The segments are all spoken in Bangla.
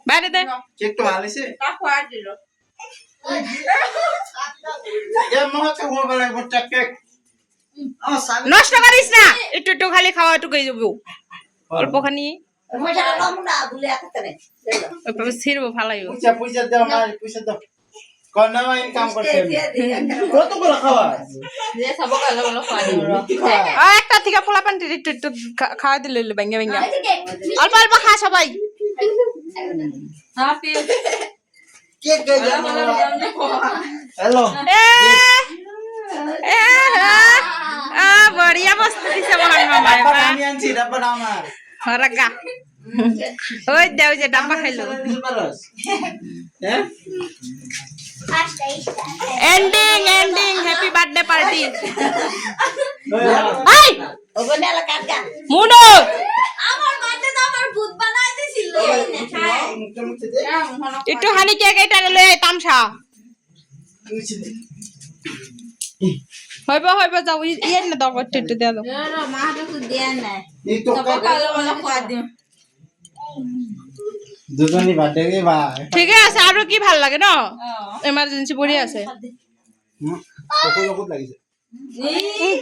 বাইরে দে কেক তো ভালো হয়েছে কাকু আর দিল এ মহাকে হবে লাগবে কেক নষ্ট করিস না একটু একটু খালি খাওয়া একটু গই যাবো অল্প খানি মজা কম না বলে একটা রে ওইভাবে ছিড়বো ফালাইবো পয়সা দাও না পয়সা দাও কোন না ইনকাম করতে কতগুলো খাওয়া যে সব কালো কালো খাওয়া একটা থেকে পোলা পান্টি একটু একটু খাওয়া দিলে ভেঙ্গে ভেঙ্গে অল্প অল্প খা সবাই হ্যাপি কেক গে হ্যালো এ এ বড়িয়া বস্তু দিছে মহান মামা আমি আনছি ডাব্বা আমার হরগা ওই দেও যে ডাব্বা খাইলো হ্যাঁ ending ending happy birthday party এই ওগনেলা কাটগা মুনো আমার বার্থডে তো আমার ভূত বানাই দিছিল একটু হানি কেক এটা লয়ে তামসা হইব হইব যাও ইয়ে না দাও একটু একটু দিয়ে দাও না মা তো দেন না এই তো সব কালো কালো খাওয়া দিও দুজনই বার্থডে রে ভাই ঠিক আছে আর কি ভাল লাগে না এমার্জেন্সি পড়ি আছে কত লাগিছে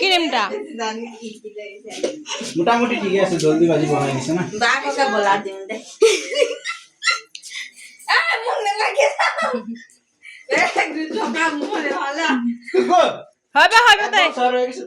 ক্রিমটা মোটামুটি ঠিক আছে জলদি বাজি বানাই দিছে না বাককে বলা দিন দে আ মনে লাগে এ দুটো কাম মনে হলা হইব হইব তাই সর হয়ে গেছে